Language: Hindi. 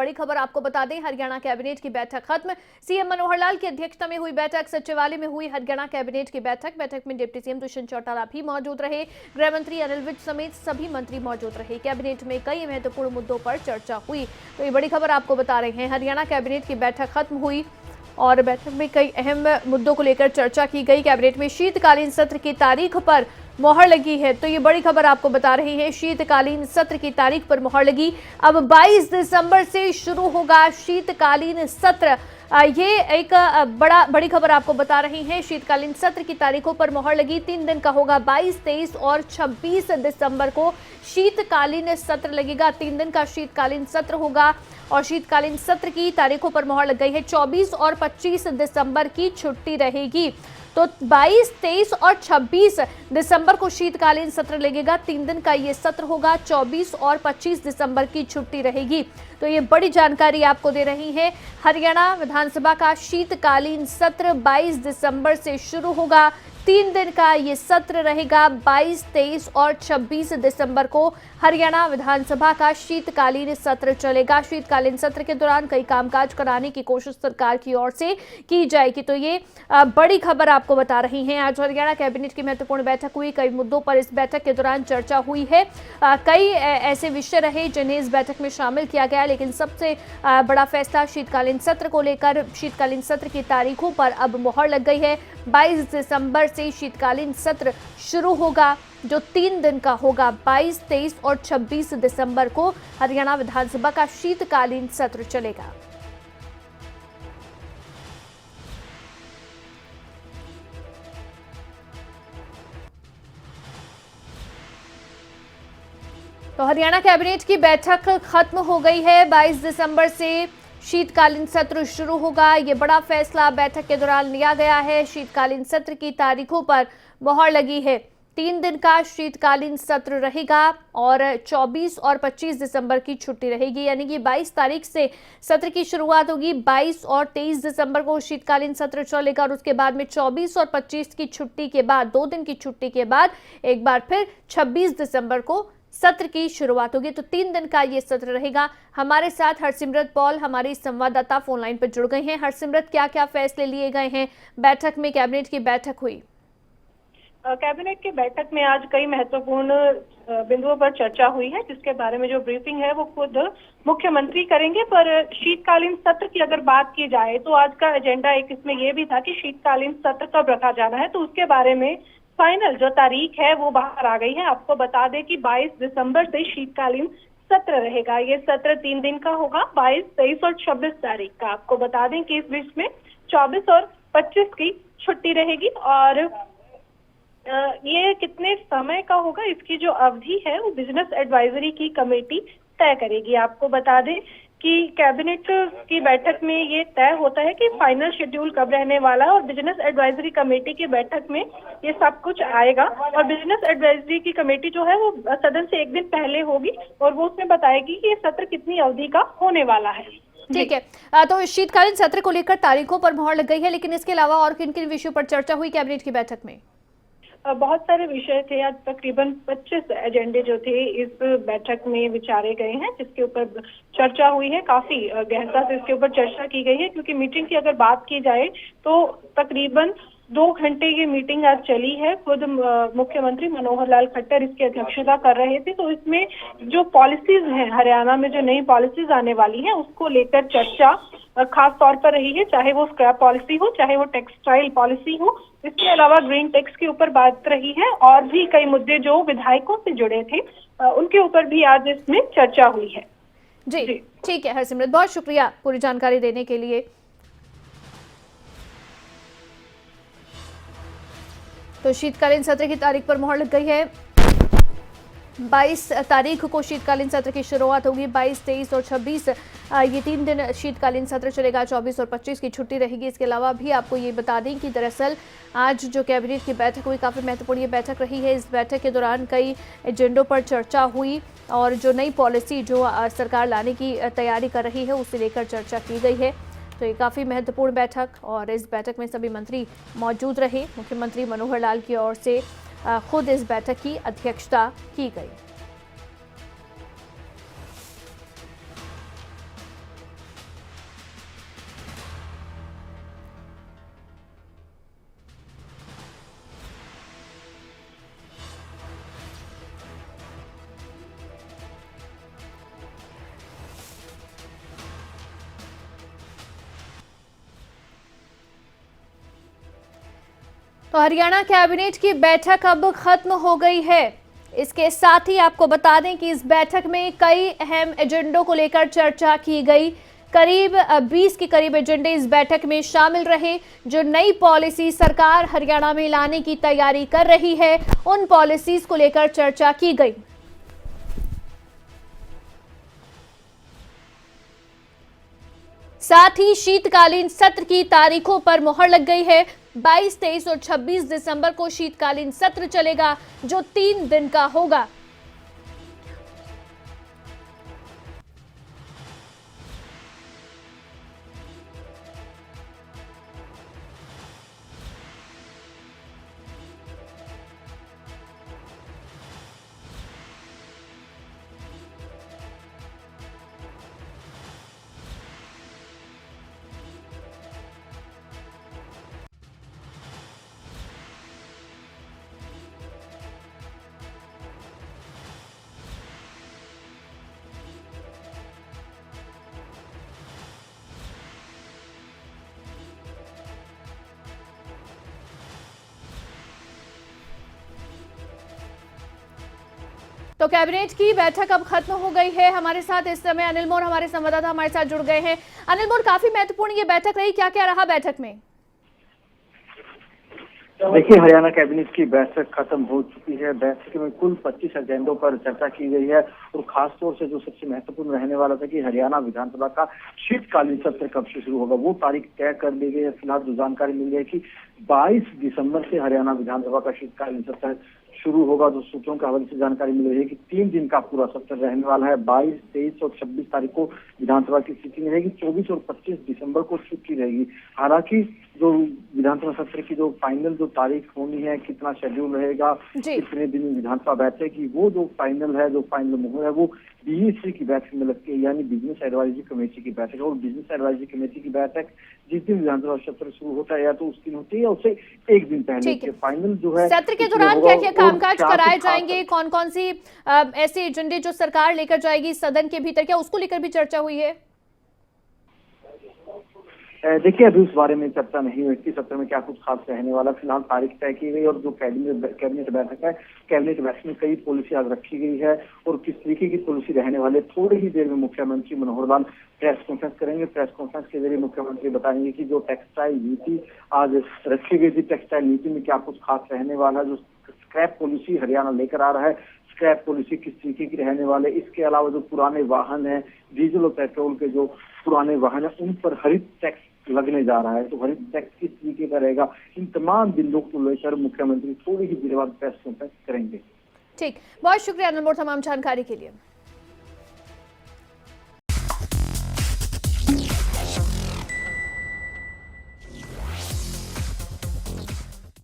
बड़ी खबर आपको बता दें, हरियाणा कैबिनेट की बैठक खत्म। सीएम मनोहर लाल की अध्यक्षता में हुई बैठक, सचिवालय में हुई हरियाणा कैबिनेट की बैठक में डिप्टी सीएम दुष्यंत चौटाला भी मौजूद रहे। गृह मंत्री अनिल विज समेत सभी मंत्री मौजूद रहे। कैबिनेट में कई महत्वपूर्ण मुद्दों पर चर्चा हुई। तो ये बड़ी खबर आपको बता रहे हैं, हरियाणा कैबिनेट की बैठक खत्म हुई और बैठक में कई अहम मुद्दों को लेकर चर्चा की गई। कैबिनेट में शीतकालीन सत्र की तारीख पर मोहर लगी है। तो ये बड़ी खबर आपको बता रही है, शीतकालीन सत्र की तारीख पर मोहर लगी। अब 22 दिसंबर से शुरू होगा शीतकालीन सत्र। ये एक बड़ी खबर आपको बता रही है। शीतकालीन सत्र की तारीखों पर मोहर लगी। 3 दिन का होगा, 22, 23 और 26 दिसंबर को शीतकालीन सत्र लगेगा। 3 दिन का शीतकालीन सत्र होगा और शीतकालीन सत्र की तारीखों पर मोहर लग गई है। 24 और 25 दिसंबर की छुट्टी रहेगी। तो 22, 23 और 26 दिसंबर को शीतकालीन सत्र लगेगा। 3 दिन का ये सत्र होगा। 24 और 25 दिसंबर की छुट्टी रहेगी। तो ये बड़ी जानकारी आपको दे रही है। हरियाणा विधानसभा का शीतकालीन सत्र 22 दिसंबर से शुरू होगा। 3 दिन का ये सत्र रहेगा। 22, 23 और 26 दिसंबर को हरियाणा विधानसभा का शीतकालीन सत्र चलेगा। शीतकालीन सत्र के दौरान कई कामकाज कराने की कोशिश सरकार की ओर से की जाएगी। तो ये बड़ी खबर आपको बता रही हैं। आज हरियाणा कैबिनेट की महत्वपूर्ण बैठक हुई। कई मुद्दों पर इस बैठक के दौरान चर्चा हुई है। कई ऐसे विषय रहे जिन्हें इस बैठक में शामिल किया गया, लेकिन सबसे बड़ा फैसला शीतकालीन सत्र को लेकर। शीतकालीन सत्र की तारीखों पर अब मोहर लग गई है। 22 दिसंबर से शीतकालीन सत्र शुरू होगा, जो 3 दिन का होगा। 22, 23 और 26 दिसंबर को हरियाणा विधानसभा का शीतकालीन सत्र चलेगा। तो हरियाणा कैबिनेट की बैठक खत्म हो गई है। 22 दिसंबर से शीतकालीन सत्र शुरू होगा। ये बड़ा फैसला बैठक के दौरान लिया गया है। शीतकालीन सत्र की तारीखों पर मोहर लगी है। 3 दिन का शीतकालीन सत्र रहेगा और 24 और 25 दिसंबर की छुट्टी रहेगी। यानी कि 22 तारीख से सत्र की शुरुआत होगी। 22 और 23 दिसंबर को शीतकालीन सत्र चलेगा और उसके बाद में 24 और 25 की छुट्टी के बाद, 2 दिन की छुट्टी के बाद एक बार फिर 26 दिसंबर को सत्र की शुरुआत होगी। तो 3 दिन का ये सत्र रहेगा। हमारे साथ हरसिमरत पॉल, हमारी संवाददाता, फोन लाइन पर जुड़ गई हैं। हरसिमरत, क्या क्या फैसले लिए गए हैं बैठक में? कैबिनेट की बैठक हुई। कैबिनेट की बैठक में आज कई महत्वपूर्ण बिंदुओं पर चर्चा हुई है, जिसके बारे में जो ब्रीफिंग है वो खुद मुख्यमंत्री करेंगे। पर शीतकालीन सत्र की अगर बात की जाए तो आज का एजेंडा एक इसमें ये भी था कि शीतकालीन सत्र कब रखा जाना है। तो उसके बारे में फाइनल जो तारीख है वो बाहर आ गई है। आपको बता दें कि 22 दिसंबर से शीतकालीन सत्र रहेगा। ये सत्र 3 दिन का होगा, 22, 23 और 26 तारीख का। आपको बता दें कि इस बीच में 24 और 25 की छुट्टी रहेगी। और ये कितने समय का होगा, इसकी जो अवधि है वो बिजनेस एडवाइजरी की कमेटी तय करेगी। आपको बता दें कि कैबिनेट की बैठक में ये तय होता है कि फाइनल शेड्यूल कब रहने वाला है और बिजनेस एडवाइजरी कमेटी की बैठक में ये सब कुछ आएगा। और बिजनेस एडवाइजरी की कमेटी जो है वो सदन से 1 दिन पहले होगी और वो उसमें बताएगी कि ये सत्र कितनी अवधि का होने वाला है। ठीक है, तो शीतकालीन सत्र को लेकर तारीखों पर मोहर लग गई है, लेकिन इसके अलावा और किन किन विषयों पर चर्चा हुई कैबिनेट की बैठक में? बहुत सारे विषय थे। आज तकरीबन 25 एजेंडे जो थे इस बैठक में विचारे गए हैं, जिसके ऊपर चर्चा हुई है। काफी गहनता से इसके ऊपर चर्चा की गई है, क्योंकि मीटिंग की अगर बात की जाए तो तकरीबन 2 घंटे ये मीटिंग आज चली है। खुद मुख्यमंत्री मनोहर लाल खट्टर इसकी अध्यक्षता कर रहे थे। तो इसमें जो पॉलिसीज हैं, हरियाणा में जो नई पॉलिसीज आने वाली हैं उसको लेकर चर्चा खास तौर पर रही है। चाहे वो स्क्रैप पॉलिसी हो, चाहे वो टेक्सटाइल पॉलिसी हो, इसके अलावा ग्रीन टैक्स के ऊपर बात रही है। और भी कई मुद्दे जो विधायकों से जुड़े थे उनके ऊपर भी आज इसमें चर्चा हुई है। जी ठीक है हरसिमरत, बहुत शुक्रिया पूरी जानकारी देने के लिए। तो शीतकालीन सत्र की तारीख पर मोहर लग गई है। 22 तारीख को शीतकालीन सत्र की शुरुआत होगी। 22, 23 और 26 ये 3 दिन शीतकालीन सत्र चलेगा। 24 और 25 की छुट्टी रहेगी। इसके अलावा भी आपको ये बता दें कि दरअसल आज जो कैबिनेट की बैठक हुई, काफ़ी महत्वपूर्ण ये बैठक रही है। इस बैठक के दौरान कई एजेंडों पर चर्चा हुई और जो नई पॉलिसी जो सरकार लाने की तैयारी कर रही है उसे लेकर चर्चा की गई है। तो ये काफ़ी महत्वपूर्ण बैठक, और इस बैठक में सभी मंत्री मौजूद रहे। मुख्यमंत्री मनोहर लाल की ओर से खुद इस बैठक की अध्यक्षता की गई। तो हरियाणा कैबिनेट की बैठक अब खत्म हो गई है। इसके साथ ही आपको बता दें कि इस बैठक में कई अहम एजेंडों को लेकर चर्चा की गई। करीब 20 के करीब एजेंडे इस बैठक में शामिल रहे। जो नई पॉलिसी सरकार हरियाणा में लाने की तैयारी कर रही है, उन पॉलिसीज को लेकर चर्चा की गई। साथ ही शीतकालीन सत्र की तारीखों पर मुहर लग गई है। 22, 23 और 26 दिसंबर को शीतकालीन सत्र चलेगा, जो 3 दिन का होगा। तो कैबिनेट की बैठक अब खत्म हो गई है। हमारे साथ इस समय अनिल मोर, हमारे संवाददाता हमारे साथ जुड़ गए हैं। अनिल मोर, काफी महत्वपूर्ण ये बैठक रही, क्या क्या रहा बैठक में? देखिए, हरियाणा कैबिनेट की बैठक खत्म हो चुकी है। बैठक में कुल 25 एजेंडों पर चर्चा की गई है और खासतौर से जो सबसे महत्वपूर्ण रहने वाला था कि हरियाणा विधानसभा का शीतकालीन सत्र कब से शुरू होगा, वो तारीख तय कर ली गई है। फिलहाल जो जानकारी मिल रही है कि 22 दिसंबर से हरियाणा विधानसभा का शीतकालीन सत्र शुरू होगा। जो सूत्रों के हवाले से जानकारी मिल रही है कि 3 दिन का पूरा सत्र रहने वाला है। 22, 23 और 26 तारीख को विधानसभा की सिटिंग रहेगी। 24 और 25 दिसंबर को छुट्टी रहेगी। हालांकि जो विधानसभा सत्र की जो फाइनल जो तारीख होनी है, कितना शेड्यूल रहेगा, कितने दिन विधानसभा बैठेगी, वो जो फाइनल मुहर है वो बीएससी की बैठक में लगती है, यानी बिजनेस एडवाइजरी कमेटी की बैठक। और बिजनेस एडवाइजरी कमेटी की बैठक जिस दिन विधानसभा सत्र शुरू होता है या तो उस दिन होती है या उससे एक दिन पहले। फाइनल जो है सत्र के दौरान क्या क्या कामकाज कराए जाएंगे, कौन कौन सी ऐसे एजेंडे जो सरकार लेकर जाएगी सदन के भीतर, क्या उसको लेकर भी चर्चा हुई है? देखिए, अभी उस बारे में चर्चा नहीं हुई कि सत्र में क्या कुछ खास रहने वाला। फिलहाल तारीख तय की गई और जो कैबिनेट बैठक है, कैबिनेट बैठक में कई पॉलिसी आज रखी गई है और किस तरीके की पॉलिसी रहने वाले थोड़ी ही देर में मुख्यमंत्री मनोहर लाल प्रेस कॉन्फ्रेंस करेंगे। प्रेस कॉन्फ्रेंस के जरिए मुख्यमंत्री बताएंगे कि जो टेक्सटाइल नीति आज रखी गई थी, टेक्सटाइल नीति में क्या कुछ खास रहने वाला है। जो स्क्रैप पॉलिसी हरियाणा लेकर आ रहा है, स्क्रैप पॉलिसी किस तरीके की रहने वाले। इसके अलावा जो पुराने वाहन है, डीजल और पेट्रोल के जो पुराने वाहन है, उन पर हरित टैक्स लगने जा रहा है, तो हरित टैक्स किस तरीके का रहेगा, इन तमाम बिंदुओं को लेकर मुख्यमंत्री थोड़ी ही देर बाद प्रेस कॉन्फ्रेंस करेंगे। ठीक, बहुत शुक्रिया अनिल मोर तमाम जानकारी के लिए।